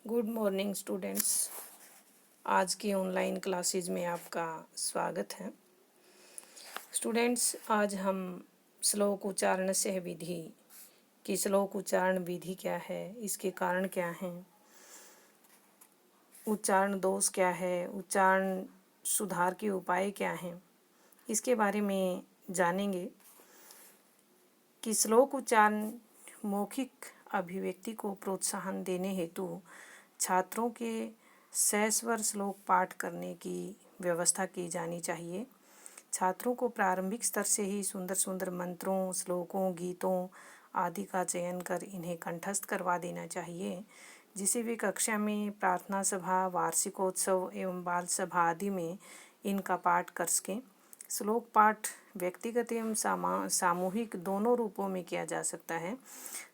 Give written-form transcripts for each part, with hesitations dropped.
Good morning students. आज की online classes में आपका स्वागत है। स्टूडेंट्स, आज हम श्लोक उच्चारण सह विधि की श्लोक उच्चारण विधि क्या है, इसके कारण क्या हैं, उच्चारण दोष क्या है, उच्चारण सुधार के उपाय क्या हैं, इसके बारे में जानेंगे कि श्लोक उच्चारण मौखिक अभिव्यक्ति को प्रोत्साहन देने हेतु छात्रों के सस्वर श्लोक पाठ करने की व्यवस्था की जानी चाहिए। छात्रों को प्रारंभिक स्तर से ही सुंदर सुंदर मंत्रों, श्लोकों, गीतों आदि का चयन कर इन्हें कंठस्थ करवा देना चाहिए, जिसे वे कक्षा में, प्रार्थना सभा, वार्षिकोत्सव एवं बाल सभा आदि में इनका पाठ कर सकें। श्लोक पाठ व्यक्तिगत एवं सामूहिक दोनों रूपों में किया जा सकता है।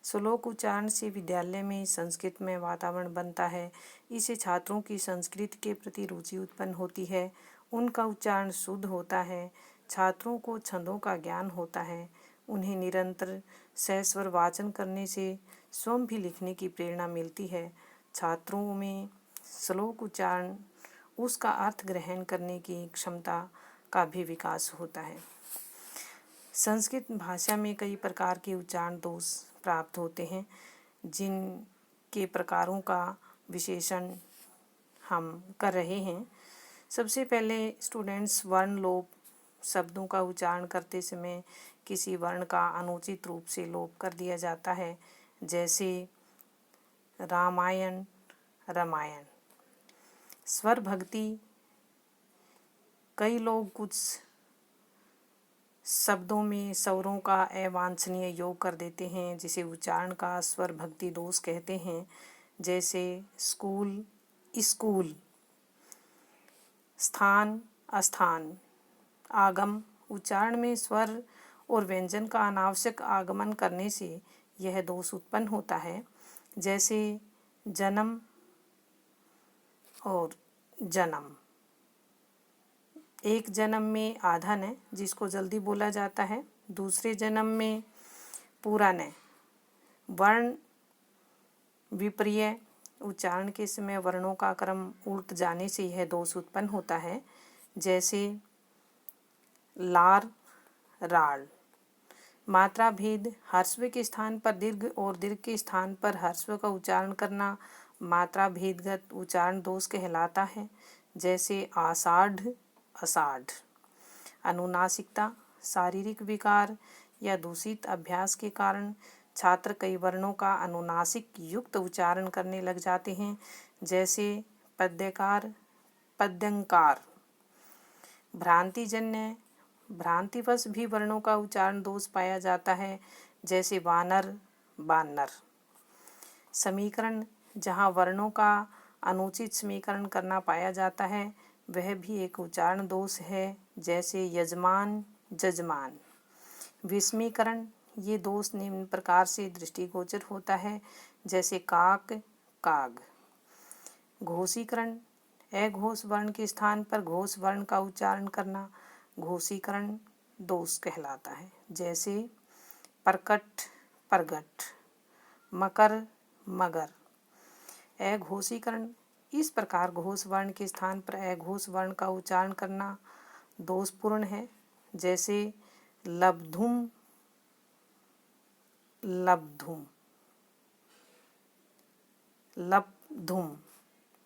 श्लोक उच्चारण से विद्यालय में संस्कृत में वातावरण बनता है। इससे छात्रों की संस्कृत के प्रति रुचि उत्पन्न होती है, उनका उच्चारण शुद्ध होता है, छात्रों को छंदों का ज्ञान होता है, उन्हें निरंतर सस्वर वाचन करने से स्वयं भी लिखने की प्रेरणा मिलती है। छात्रों में श्लोक उच्चारण उसका अर्थ ग्रहण करने की क्षमता का भी विकास होता है। संस्कृत भाषा में कई प्रकार के उच्चारण दोष प्राप्त होते हैं, जिनके प्रकारों का विश्लेषण हम कर रहे हैं। सबसे पहले स्टूडेंट्स, वर्ण लोप। शब्दों का उच्चारण करते समय किसी वर्ण का अनुचित रूप से लोप कर दिया जाता है, जैसे रामायण, रामायण। स्वर भक्ति। कई लोग कुछ शब्दों में स्वरों का अवांछनीय योग कर देते हैं, जिसे उच्चारण का स्वर भक्ति दोष कहते हैं, जैसे स्कूल, स्कूल। स्थान, अस्थान। आगम। उच्चारण में स्वर और व्यंजन का अनावश्यक आगमन करने से यह दोष उत्पन्न होता है, जैसे जन्म और जन्म। एक जन्म में आधा न, जिसको जल्दी बोला जाता है, दूसरे जन्म में पूरा न। वर्ण विपर्य। उच्चारण के समय वर्णों का क्रम उल्ट जाने से यह दोष उत्पन्न होता है, जैसे लार, राल। मात्रा भेद। ह्रस्व के स्थान पर दीर्घ और दीर्घ के स्थान पर ह्रस्व का उच्चारण करना मात्रा भेदगत उच्चारण दोष कहलाता है, जैसे आषाढ़, अषाढ़। अनुनासिकता। शारीरिक विकार या दूषित अभ्यास के कारण छात्र कई वर्णों का अनुनासिक युक्त उच्चारण करने लग जाते हैं, जैसे पद्यकार, पद्यंकार। भ्रांतिजन्य। भ्रांतिवश भी वर्णों का उच्चारण दोष पाया जाता है, जैसे वानर, बानर। समीकरण। जहाँ वर्णों का अनुचित समीकरण करना पाया जाता है, वह भी एक उच्चारण दोष है, जैसे यजमान, जजमान। विस्मीकरण। ये दोष निम्न प्रकार से दृष्टिगोचर होता है, जैसे काक, काग। घोषीकरण। अघोष वर्ण के स्थान पर घोष वर्ण का उच्चारण करना घोषीकरण दोष कहलाता है, जैसे प्रकट, प्रगट। मकर, मगर। अघोषीकरण। इस प्रकार घोष वर्ण के स्थान पर अघोष वर्ण का उच्चारण करना दोषपूर्ण है, जैसे लब्धुम, लब्धुम, लब्धुम।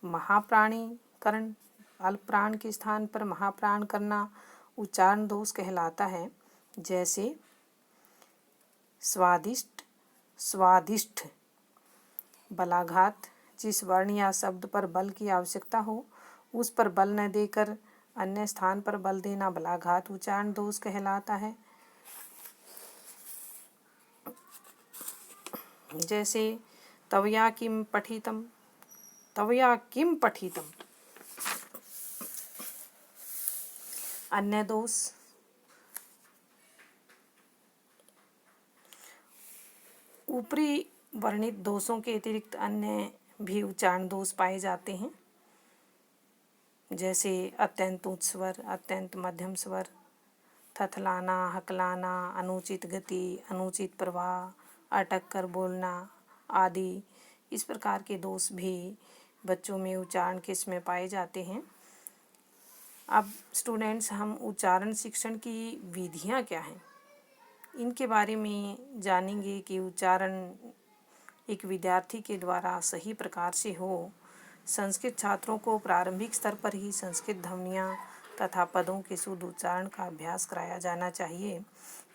महाप्राणीकरण। अल्प प्राण के स्थान पर महाप्राण करना उच्चारण दोष कहलाता है, जैसे स्वादिष्ट, स्वादिष्ट। बलाघात। जिस वर्ण या शब्द पर बल की आवश्यकता हो, उस पर बल न देकर अन्य स्थान पर बल देना बलाघात उच्चारण दोष कहलाता है, जैसे तवया किम पठितम, तवया किम पठितम। अन्य दोष। ऊपरी वर्णित दोषों के अतिरिक्त अन्य भी उच्चारण दोष पाए जाते हैं, जैसे अत्यंत उच्च स्वर, अत्यंत मध्यम स्वर, थथलाना, हकलाना, अनुचित गति, अनुचित प्रवाह, अटक कर बोलना आदि इस प्रकार के दोष भी बच्चों में उच्चारण के समय पाए जाते हैं। अब स्टूडेंट्स, हम उच्चारण शिक्षण की विधियाँ क्या हैं इनके बारे में जानेंगे कि उच्चारण एक विद्यार्थी के द्वारा सही प्रकार से हो। संस्कृत छात्रों को प्रारंभिक स्तर पर ही संस्कृत ध्वनियाँ तथा पदों के शुद्ध उच्चारण का अभ्यास कराया जाना चाहिए।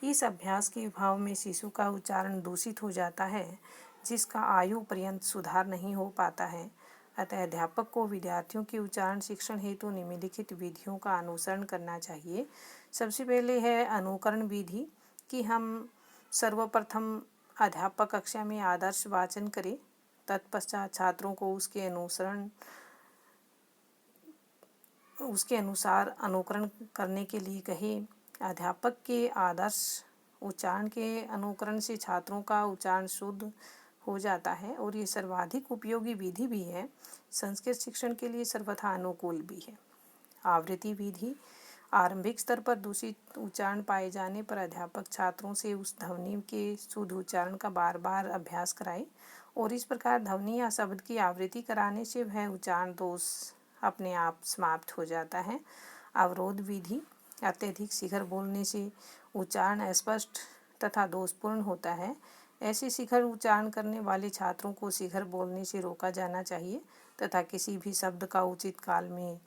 इस अभ्यास के अभाव में शिशु का उच्चारण दूषित हो जाता है, जिसका आयु पर्यंत सुधार नहीं हो पाता है। अतः अध्यापक को विद्यार्थियों के उच्चारण शिक्षण हेतु निम्नलिखित विधियों का अनुसरण करना चाहिए। सबसे पहले है अनुकरण विधि, कि हम सर्वप्रथम अध्यापक कक्षा में आदर्श वाचन करें, तत्पश्चात छात्रों को उसके अनुसार अनुकरण करने के लिए कहें। अध्यापक के आदर्श उच्चारण के अनुकरण से छात्रों का उच्चारण शुद्ध हो जाता है और ये सर्वाधिक उपयोगी विधि भी है। संस्कृत शिक्षण के लिए सर्वथा अनुकूल भी है। आवृत्ति विधि, आरंभिक स्तर पर दूषित उच्चारण पाए जाने पर अध्यापक छात्रों से उस ध्वनि के शुद्ध उच्चारण का बार बार अभ्यास कराए और इस प्रकार ध्वनि या शब्द की आवृत्ति कराने से वह उच्चारण दोष अपने आप समाप्त हो जाता है। अवरोध विधि, अत्यधिक शिखर बोलने से उच्चारण अस्पष्ट तथा दोषपूर्ण होता है। ऐसे शिखर उच्चारण करने वाले छात्रों को शिखर बोलने से रोका जाना चाहिए तथा किसी भी शब्द का उचित काल में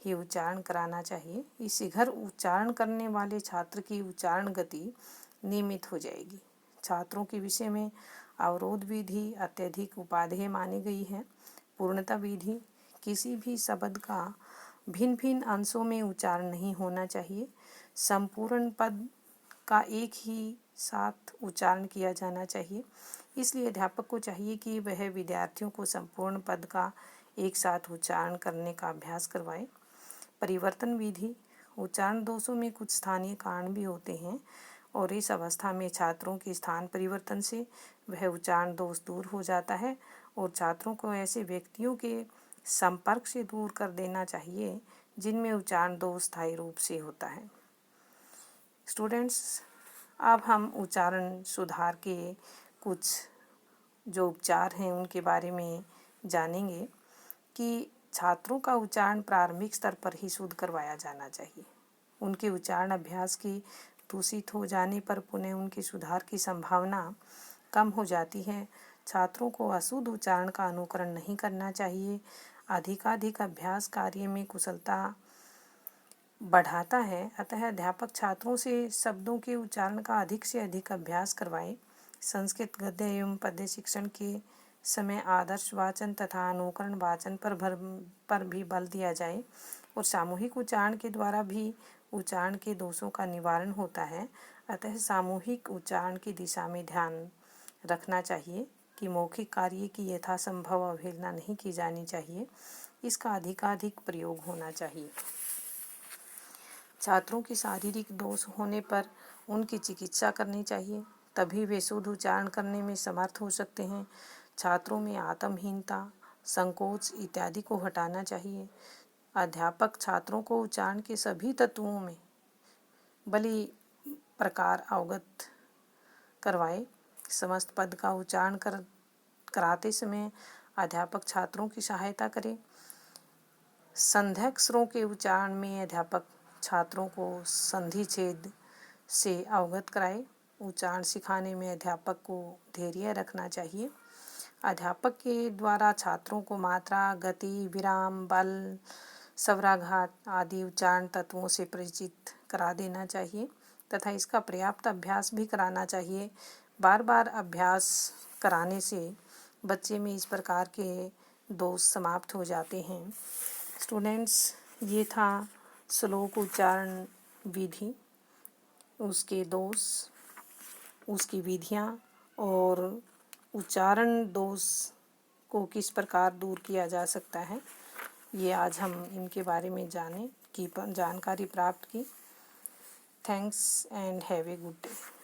ही उच्चारण कराना चाहिए। इस शिखर उच्चारण करने वाले छात्र की उच्चारण गति नियमित हो जाएगी। छात्रों के विषय में अवरोध विधि अत्यधिक उपादेय मानी गई है। पूर्णता विधि, किसी भी शब्द का भिन्न भिन्न अंशों में उच्चारण नहीं होना चाहिए। संपूर्ण पद का एक ही साथ उच्चारण किया जाना चाहिए। इसलिए अध्यापक को चाहिए कि वह विद्यार्थियों को संपूर्ण पद का एक साथ उच्चारण करने का अभ्यास करवाए। परिवर्तन विधि, उच्चारण दोषों में कुछ स्थानीय कारण भी होते हैं और इस अवस्था में छात्रों के स्थान परिवर्तन से वह उच्चारण दोष दूर हो जाता है और छात्रों को ऐसे व्यक्तियों के संपर्क से दूर कर देना चाहिए जिनमें उच्चारण दोष स्थायी रूप से होता है। स्टूडेंट्स, अब हम उच्चारण सुधार के कुछ जो उपचार हैं उनके बारे में जानेंगे कि छात्रों का उच्चारण प्रारंभिक स्तर पर ही शुद्ध करवाया जाना चाहिए। उनके उच्चारण अभ्यास की दूषित हो जाने पर पुनः उनके सुधार की संभावना कम हो जाती है। छात्रों को अशुद्ध उच्चारण का अनुकरण नहीं करना चाहिए। अधिकाधिक अभ्यास कार्य में कुशलता बढ़ाता है। अतः अध्यापक छात्रों से शब्दों के उच्चारण का अधिक से अधिक अभ्यास करवाए। संस्कृत गद्य एवं पद्य शिक्षण के समय आदर्श वाचन तथा अनुकरण वाचन पर भी बल दिया जाए और सामूहिक उच्चारण के द्वारा भी उच्चारण के दोषों का निवारण होता है। अतः सामूहिक उच्चारण की दिशा में ध्यान रखना चाहिए कि मौखिक कार्य की यथासंभव अवहेलना नहीं की जानी चाहिए। इसका अधिकाधिक प्रयोग होना चाहिए। छात्रों के शारीरिक दोष होने पर उनकी चिकित्सा करनी चाहिए, तभी वे शुद्ध उच्चारण करने में समर्थ हो सकते हैं। छात्रों में आत्महीनता, संकोच इत्यादि को हटाना चाहिए। अध्यापक छात्रों को उच्चारण के सभी तत्वों में भली प्रकार अवगत करवाए। समस्त पद का उच्चारण कराते समय अध्यापक छात्रों की सहायता करे। संध्यक्षरों के उच्चारण में अध्यापक छात्रों को संधि छेद से अवगत कराए। उच्चारण सिखाने में अध्यापक को धैर्य रखना चाहिए। अध्यापक के द्वारा छात्रों को मात्रा, गति, विराम, बल, स्वराघात आदि उच्चारण तत्वों से परिचित करा देना चाहिए तथा इसका पर्याप्त अभ्यास भी कराना चाहिए। बार बार अभ्यास कराने से बच्चे में इस प्रकार के दोष समाप्त हो जाते हैं। स्टूडेंट्स, ये था श्लोक उच्चारण विधि, उसके दोष, उसकी विधियाँ और उच्चारण दोष को किस प्रकार दूर किया जा सकता है, ये आज हम इनके बारे में जानकारी प्राप्त की। Thanks and have a good day.